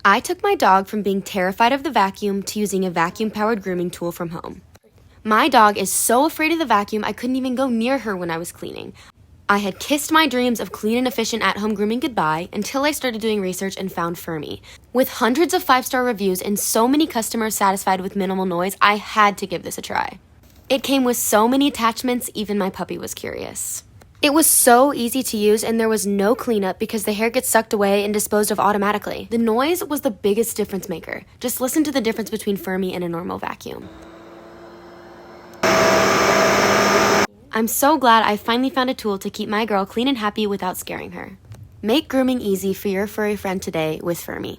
I took my dog from being terrified of the vacuum to using a vacuum-powered grooming tool from home. My dog is so afraid of the vacuum, I couldn't even go near her when I was cleaning. I had kissed my dreams of clean and efficient at-home grooming goodbye until I started doing research and found FurMe. With hundreds of 5-star reviews and so many customers satisfied with minimal noise, I had to give this a try. It came with so many attachments, even my puppy was curious. It was so easy to use and there was no cleanup because the hair gets sucked away and disposed of automatically. The noise was the biggest difference maker. Just listen to the difference between FurMe and a normal vacuum. I'm so glad I finally found a tool to keep my girl clean and happy without scaring her. Make grooming easy for your furry friend today with FurMe.